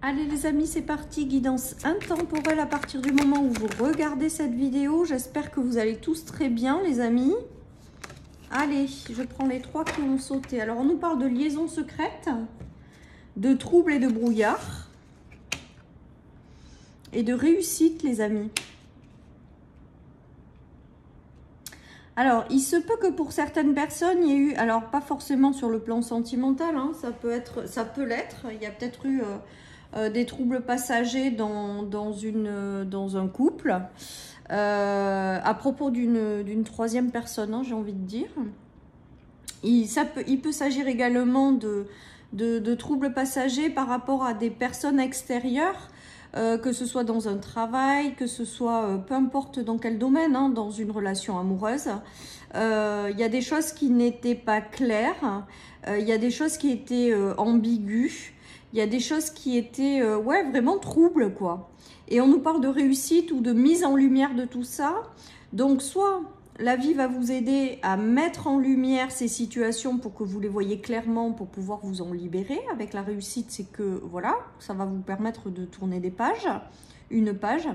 Allez les amis, c'est parti, guidance intemporelle à partir du moment où vous regardez cette vidéo. J'espère que vous allez tous très bien les amis. Allez, je prends les 3 qui ont sauté. Alors on nous parle de liaison secrète, de troubles et de brouillard, et de réussite les amis. Alors, il se peut que pour certaines personnes, il y ait eu, alors pas forcément sur le plan sentimental, hein, ça peut l'être, il y a peut-être eu des troubles passagers dans un couple, à propos d'une troisième personne, hein, j'ai envie de dire. Il peut s'agir également de troubles passagers par rapport à des personnes extérieures, que ce soit dans un travail, que ce soit peu importe dans quel domaine, hein, dans une relation amoureuse. Il y a des choses qui n'étaient pas claires, il y a des choses qui étaient ambiguës, il y a des choses qui étaient ouais, vraiment troubles, quoi. Et on nous parle de réussite ou de mise en lumière de tout ça. Donc soit la vie va vous aider à mettre en lumière ces situations pour que vous les voyez clairement, pour pouvoir vous en libérer. Avec la réussite, c'est que voilà, ça va vous permettre de tourner des pages, une page.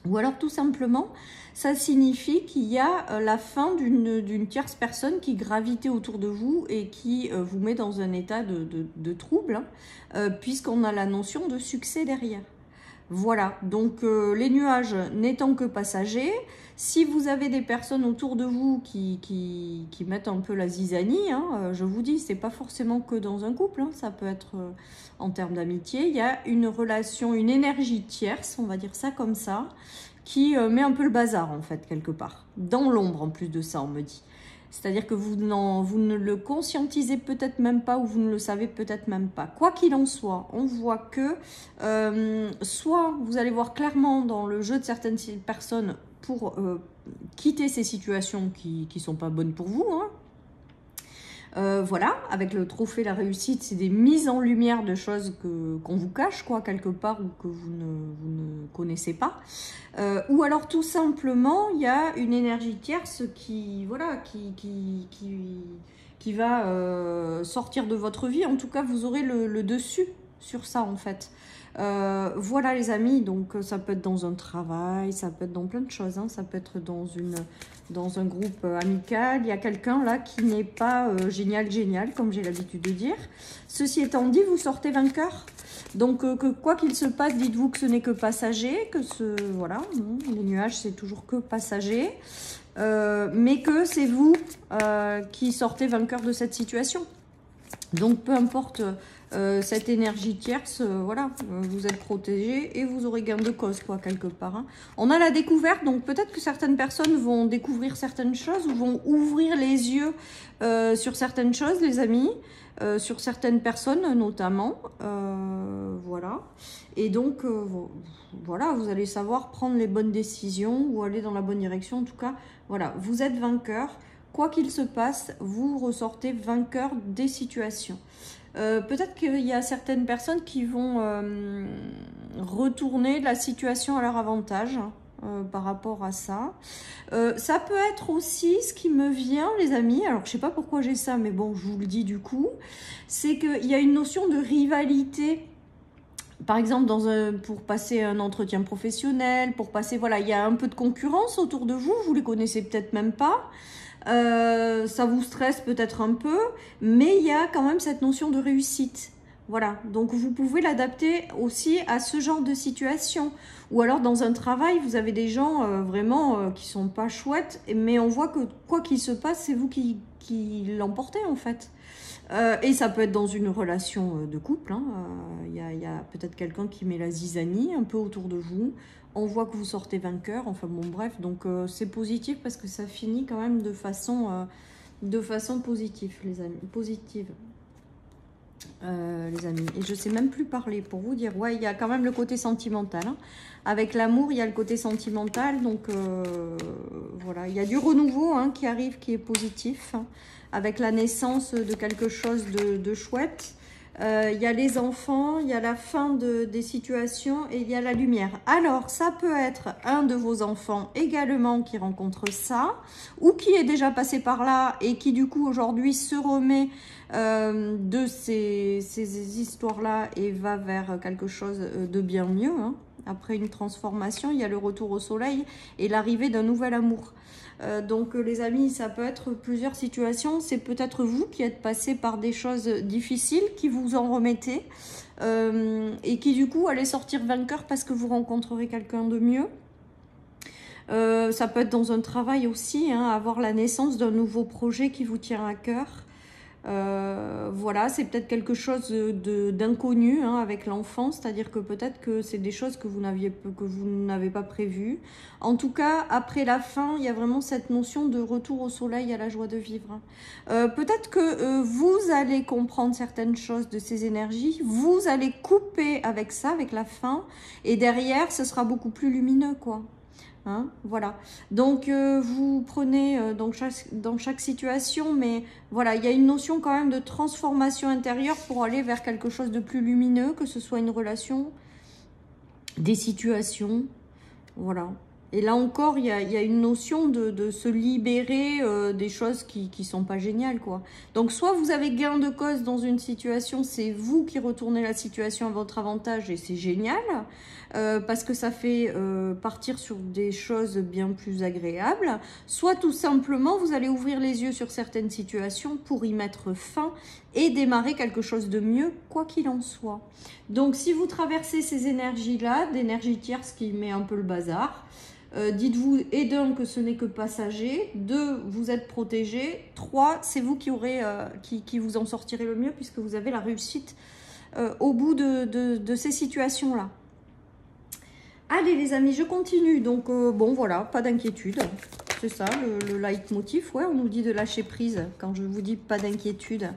Ou alors tout simplement, ça signifie qu'il y a la fin d'une tierce personne qui gravitait autour de vous et qui vous met dans un état de trouble, hein, puisqu'on a la notion de succès derrière. Voilà, donc les nuages n'étant que passagers, si vous avez des personnes autour de vous qui mettent un peu la zizanie, hein, je vous dis, c'est pas forcément que dans un couple, hein, ça peut être en termes d'amitié, il y a une relation, une énergie tierce, on va dire ça comme ça, qui met un peu le bazar en fait, quelque part. Dans l'ombre en plus de ça, on me dit. C'est-à-dire que vous ne le conscientisez peut-être même pas ou vous ne le savez peut-être même pas. Quoi qu'il en soit, on voit que soit vous allez voir clairement dans le jeu de certaines personnes pour quitter ces situations qui ne sont pas bonnes pour vous, hein. Voilà, avec le trophée, la réussite, c'est des mises en lumière de choses qu'on vous cache, quoi, quelque part, ou que vous ne connaissez pas. Ou alors, tout simplement, il y a une énergie tierce qui, voilà, qui va sortir de votre vie. En tout cas, vous aurez le dessus sur ça, en fait. Voilà les amis, donc ça peut être dans un travail, ça peut être dans plein de choses, hein. Ça peut être dans un groupe amical. Il y a quelqu'un là qui n'est pas génial, comme j'ai l'habitude de dire. Ceci étant dit, vous sortez vainqueur. Donc que quoi qu'il se passe, dites-vous que ce n'est que passager, que voilà, les nuages c'est toujours que passager, mais que c'est vous qui sortez vainqueur de cette situation. Donc peu importe cette énergie tierce, voilà, vous êtes protégé et vous aurez gain de cause, quoi, quelque part, hein. On a la découverte, donc peut-être que certaines personnes vont découvrir certaines choses ou vont ouvrir les yeux sur certaines choses, les amis, sur certaines personnes notamment, voilà. Et donc, voilà, vous allez savoir prendre les bonnes décisions ou aller dans la bonne direction. En tout cas, voilà, vous êtes vainqueur. Quoi qu'il se passe, vous ressortez vainqueur des situations. Peut-être qu'il y a certaines personnes qui vont retourner la situation à leur avantage, hein, par rapport à ça. Ça peut être aussi, ce qui me vient, les amis, alors je ne sais pas pourquoi j'ai ça, mais bon, je vous le dis du coup, c'est qu'il y a une notion de rivalité. Par exemple, pour passer un entretien professionnel, pour passer, voilà, il y a un peu de concurrence autour de vous, vous ne les connaissez peut-être même pas. Ça vous stresse peut-être un peu, mais il y a quand même cette notion de réussite. Voilà, donc vous pouvez l'adapter aussi à ce genre de situation. Ou alors dans un travail, vous avez des gens vraiment qui sont pas chouettes, mais on voit que quoi qu'il se passe, c'est vous qui l'emportez en fait. Et ça peut être dans une relation de couple, hein. Y a peut-être quelqu'un qui met la zizanie un peu autour de vous. On voit que vous sortez vainqueur. Enfin bon, bref, donc c'est positif parce que ça finit quand même de façon positive, les amis. Positive. Les amis. Et je sais même plus parler pour vous dire. Ouais, il y a quand même le côté sentimental, hein. Avec l'amour, il y a le côté sentimental. Donc voilà, il y a du renouveau, hein, qui arrive, qui est positif, hein, avec la naissance de quelque chose de chouette. il y a les enfants, il y a la fin des situations et il y a la lumière. Alors, ça peut être un de vos enfants également qui rencontre ça, ou qui est déjà passé par là et qui du coup aujourd'hui se remet de ces histoires-là et va vers quelque chose de bien mieux. Hein. Après une transformation, il y a le retour au soleil et l'arrivée d'un nouvel amour. Donc les amis, ça peut être plusieurs situations. C'est peut-être vous qui êtes passé par des choses difficiles, qui vous en remettez et qui du coup allez sortir vainqueur parce que vous rencontrerez quelqu'un de mieux. Ça peut être dans un travail aussi, hein, avoir la naissance d'un nouveau projet qui vous tient à cœur. Voilà, c'est peut-être quelque chose d'inconnu hein, avec l'enfant, c'est-à-dire que peut-être que c'est des choses que vous n'avez pas prévues. En tout cas, après la fin, il y a vraiment cette notion de retour au soleil, à la joie de vivre. Peut-être que vous allez comprendre certaines choses de ces énergies, vous allez couper avec ça, avec la fin, et derrière, ce sera beaucoup plus lumineux, quoi. Hein, voilà, donc vous prenez dans chaque situation, mais voilà, il y a une notion quand même de transformation intérieure pour aller vers quelque chose de plus lumineux, que ce soit une relation, des situations, voilà. Et là encore, il y a une notion de se libérer des choses qui sont pas géniales, quoi. Donc, soit vous avez gain de cause dans une situation, c'est vous qui retournez la situation à votre avantage et c'est génial, parce que ça fait partir sur des choses bien plus agréables. Soit tout simplement, vous allez ouvrir les yeux sur certaines situations pour y mettre fin et démarrer quelque chose de mieux, quoi qu'il en soit. Donc, si vous traversez ces énergies-là, d'énergie tierce qui met un peu le bazar, dites-vous, et d'un, que ce n'est que passager, 2, vous êtes protégé, 3, c'est vous qui vous en sortirez le mieux puisque vous avez la réussite au bout de ces situations-là. Allez les amis, je continue. Donc bon voilà, pas d'inquiétude. C'est ça le leitmotiv. Ouais, on nous dit de lâcher prise. Quand je vous dis pas d'inquiétude,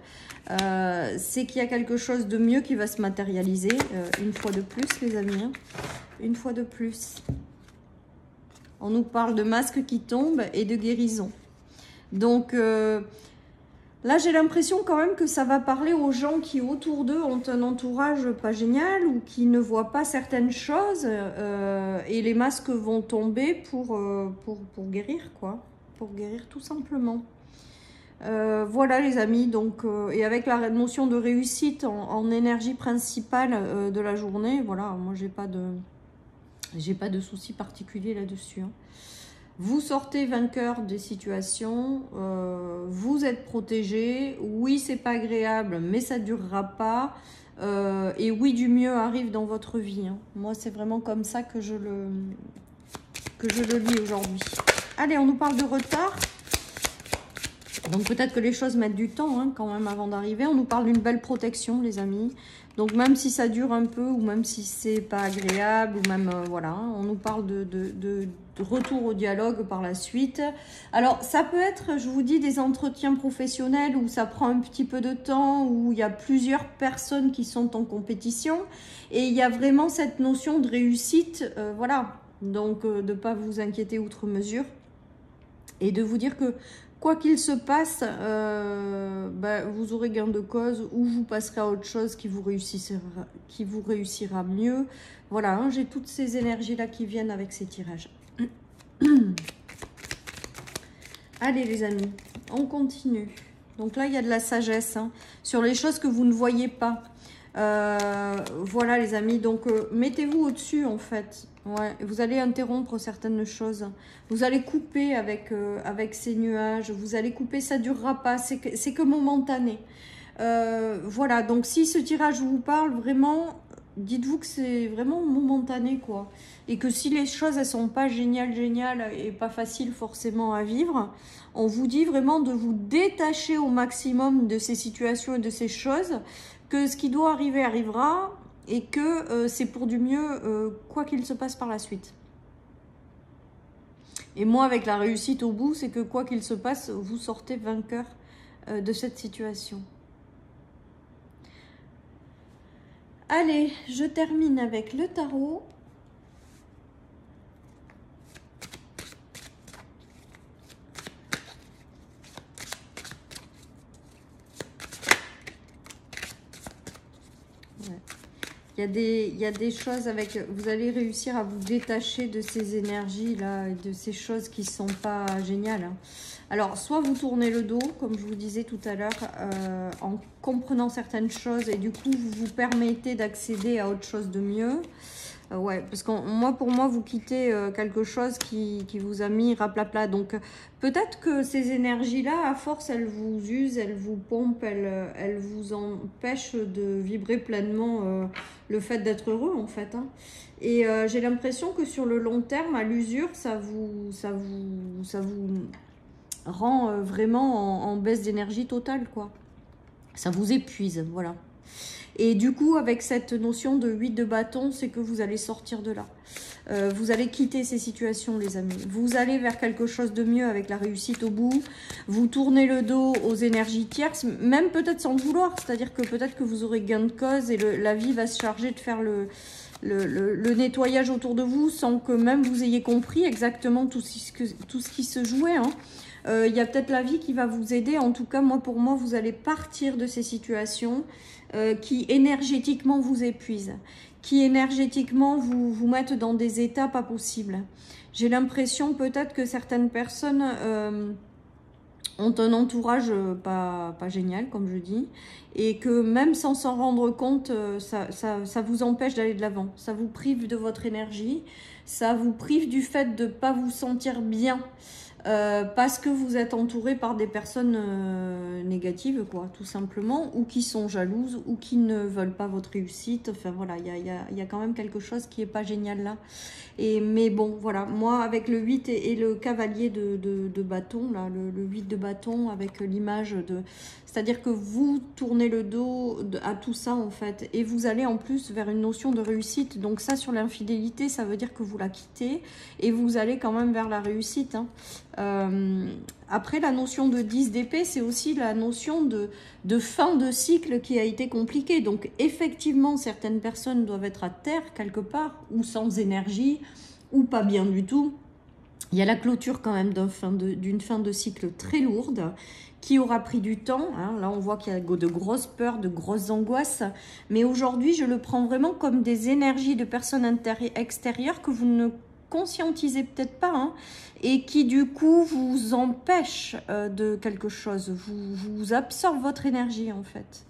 c'est qu'il y a quelque chose de mieux qui va se matérialiser. Une fois de plus les amis. Hein. Une fois de plus. On nous parle de masques qui tombent et de guérison. Donc là, j'ai l'impression quand même que ça va parler aux gens qui autour d'eux ont un entourage pas génial ou qui ne voient pas certaines choses et les masques vont tomber pour guérir, quoi. Pour guérir tout simplement. Voilà les amis, donc et avec la notion de réussite en énergie principale de la journée, voilà, moi j'ai pas de soucis particuliers là-dessus. Hein. Vous sortez vainqueur des situations, vous êtes protégé. Oui, c'est pas agréable, mais ça durera pas. Et oui, du mieux arrive dans votre vie. Hein. Moi, c'est vraiment comme ça que je le lis aujourd'hui. Allez, on nous parle de retard. Donc peut-être que les choses mettent du temps hein, quand même avant d'arriver. On nous parle d'une belle protection, les amis. Donc même si ça dure un peu ou même si c'est pas agréable ou même voilà, on nous parle de retour au dialogue par la suite. Alors ça peut être, je vous dis, des entretiens professionnels où ça prend un petit peu de temps, où il y a plusieurs personnes qui sont en compétition et il y a vraiment cette notion de réussite, voilà. Donc de ne pas vous inquiéter outre mesure et de vous dire que quoi qu'il se passe, vous aurez gain de cause ou vous passerez à autre chose qui vous réussira mieux. Voilà, hein, j'ai toutes ces énergies-là qui viennent avec ces tirages. Allez les amis, on continue. Donc là, il y a de la sagesse hein, sur les choses que vous ne voyez pas. Voilà les amis, donc mettez-vous au-dessus en fait. Ouais, vous allez interrompre certaines choses. Vous allez couper avec ces nuages. Vous allez couper, ça ne durera pas. C'est que momentané. Voilà, donc si ce tirage vous parle vraiment, dites-vous que c'est vraiment momentané, quoi. Et que si les choses, elles sont pas géniales et pas faciles forcément à vivre, on vous dit vraiment de vous détacher au maximum de ces situations et de ces choses, que ce qui doit arriver arrivera, et que c'est pour du mieux, quoi qu'il se passe par la suite. Et moi, avec la réussite au bout, c'est que quoi qu'il se passe, vous sortez vainqueur de cette situation. Allez, je termine avec le tarot. il y a des choses avec... Vous allez réussir à vous détacher de ces énergies-là, et de ces choses qui ne sont pas géniales. Hein. Alors, soit vous tournez le dos, comme je vous disais tout à l'heure, en comprenant certaines choses, et du coup, vous vous permettez d'accéder à autre chose de mieux. Ouais, parce que pour moi, vous quittez quelque chose qui vous a mis raplapla. Donc, peut-être que ces énergies-là, à force, elles vous usent, elles vous pompent, elles vous empêchent de vibrer pleinement le fait d'être heureux, en fait. Hein. Et j'ai l'impression que sur le long terme, à l'usure, ça vous rend vraiment en baisse d'énergie totale, quoi. Ça vous épuise, voilà. Et du coup, avec cette notion de 8 de bâton, c'est que vous allez sortir de là. Vous allez quitter ces situations, les amis. Vous allez vers quelque chose de mieux avec la réussite au bout. Vous tournez le dos aux énergies tierces, même peut-être sans le vouloir. C'est-à-dire que peut-être que vous aurez gain de cause et la vie va se charger de faire le nettoyage autour de vous sans que même vous ayez compris exactement tout ce qui se jouait. Hein. Il y a peut-être la vie qui va vous aider. En tout cas, pour moi, vous allez partir de ces situations qui énergétiquement vous épuisent, qui énergétiquement vous mettent dans des états pas possibles. J'ai l'impression peut-être que certaines personnes ont un entourage pas génial, comme je dis, et que même sans s'en rendre compte, ça vous empêche d'aller de l'avant. Ça vous prive de votre énergie, ça vous prive du fait de ne pas vous sentir bien. Parce que vous êtes entouré par des personnes négatives, quoi, tout simplement, ou qui sont jalouses, ou qui ne veulent pas votre réussite. Enfin voilà, il y a quand même quelque chose qui est pas génial là. Mais bon, voilà, moi avec le 8 et le cavalier de bâton, là, le 8 de bâton avec l'image de... C'est-à-dire que vous tournez le dos à tout ça en fait, et vous allez en plus vers une notion de réussite. Donc ça, sur l'infidélité, ça veut dire que vous la quittez, et vous allez quand même vers la réussite. Hein. Après, la notion de 10 d'épée, c'est aussi la notion de fin de cycle qui a été compliquée. Donc effectivement, certaines personnes doivent être à terre quelque part, ou sans énergie, ou pas bien du tout. Il y a la clôture quand même d'une fin de cycle très lourde, qui aura pris du temps. Hein. Là, on voit qu'il y a de grosses peurs, de grosses angoisses. Mais aujourd'hui, je le prends vraiment comme des énergies de personnes extérieures que vous ne conscientisez peut-être pas, hein, et qui du coup vous empêchent de quelque chose, vous absorbe votre énergie en fait.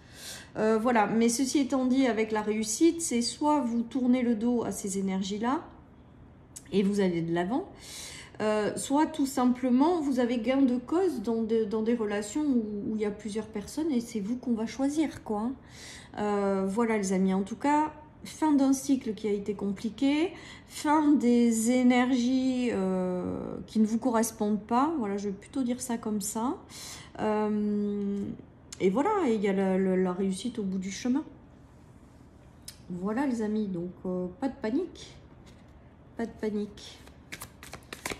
Voilà, mais ceci étant dit, avec la réussite, c'est soit vous tournez le dos à ces énergies-là et vous allez de l'avant, soit tout simplement vous avez gain de cause dans des relations où il y a plusieurs personnes et c'est vous qu'on va choisir, quoi. Voilà les amis, en tout cas, fin d'un cycle qui a été compliqué, fin des énergies qui ne vous correspondent pas, voilà, je vais plutôt dire ça comme ça. Et voilà, il y a la réussite au bout du chemin. Voilà les amis, donc pas de panique. Pas de panique.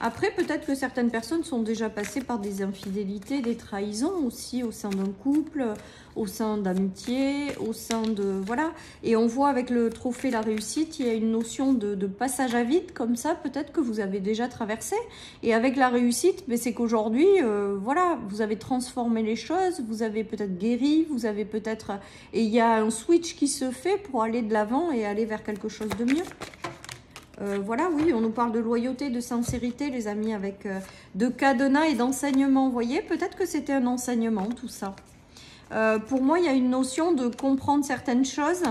Après, peut-être que certaines personnes sont déjà passées par des infidélités, des trahisons aussi au sein d'un couple, au sein d'amitié, au sein de... Voilà. Et on voit avec le trophée La Réussite, il y a une notion de passage à vide, comme ça, peut-être que vous avez déjà traversé. Et avec la réussite, c'est qu'aujourd'hui, voilà, vous avez transformé les choses, vous avez peut-être guéri, vous avez peut-être... Et il y a un switch qui se fait pour aller de l'avant et aller vers quelque chose de mieux. Voilà, oui, on nous parle de loyauté, de sincérité, les amis, avec de cadenas et d'enseignement. Vous voyez, peut-être que c'était un enseignement, tout ça. Pour moi, il y a une notion de comprendre certaines choses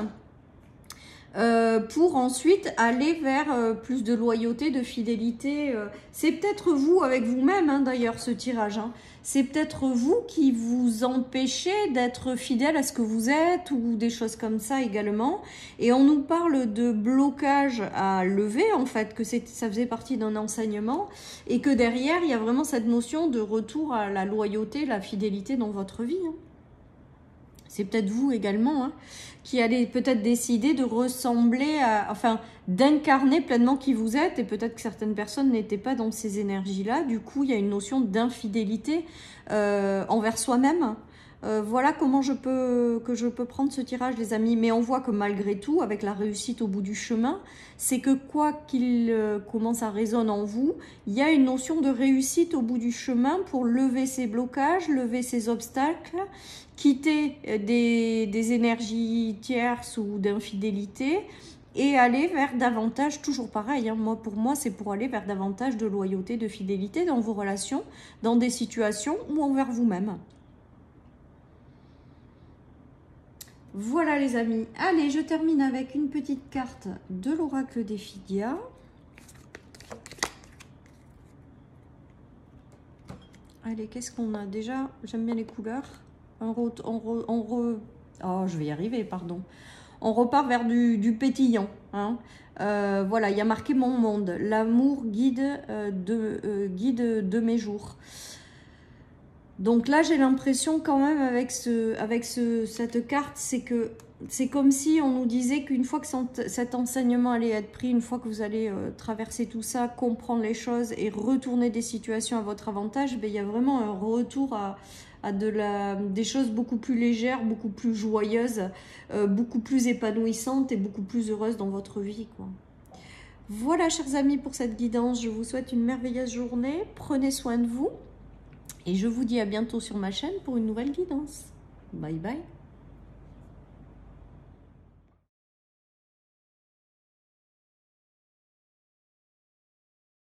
pour ensuite aller vers plus de loyauté, de fidélité. C'est peut-être vous, avec vous-même, hein, d'ailleurs, ce tirage. Hein. C'est peut-être vous qui vous empêchez d'être fidèle à ce que vous êtes ou des choses comme ça également. Et on nous parle de blocage à lever, en fait, que ça faisait partie d'un enseignement et que derrière, il y a vraiment cette notion de retour à la loyauté, la fidélité dans votre vie. Hein. C'est peut-être vous également, hein, qui allez peut-être décider de ressembler à, enfin, d'incarner pleinement qui vous êtes. Et peut-être que certaines personnes n'étaient pas dans ces énergies-là. Du coup, il y a une notion d'infidélité envers soi-même. Voilà comment je peux prendre ce tirage, les amis. Mais on voit que malgré tout, avec la réussite au bout du chemin, c'est que quoi qu'il comment ça résonne en vous, il y a une notion de réussite au bout du chemin pour lever ces blocages, lever ces obstacles, quitter des énergies tierces ou d'infidélité et aller vers davantage, toujours pareil, hein, pour moi, c'est pour aller vers davantage de loyauté, de fidélité dans vos relations, dans des situations ou envers vous-même. Voilà les amis, allez, je termine avec une petite carte de l'oracle des Phidia. Allez, qu'est-ce qu'on a déjà? J'aime bien les couleurs. Oh, je vais y arriver, pardon. On repart vers du pétillant. Hein. Voilà, il y a marqué mon monde. L'amour guide de mes jours. Donc là, j'ai l'impression quand même avec cette carte, c'est que c'est comme si on nous disait qu'une fois que cet enseignement allait être pris, une fois que vous allez traverser tout ça, comprendre les choses et retourner des situations à votre avantage, ben, il y a vraiment un retour à des choses beaucoup plus légères, beaucoup plus joyeuses, beaucoup plus épanouissantes et beaucoup plus heureuses dans votre vie, quoi. Voilà, chers amis, pour cette guidance. Je vous souhaite une merveilleuse journée. Prenez soin de vous. Et je vous dis à bientôt sur ma chaîne pour une nouvelle guidance. Bye bye.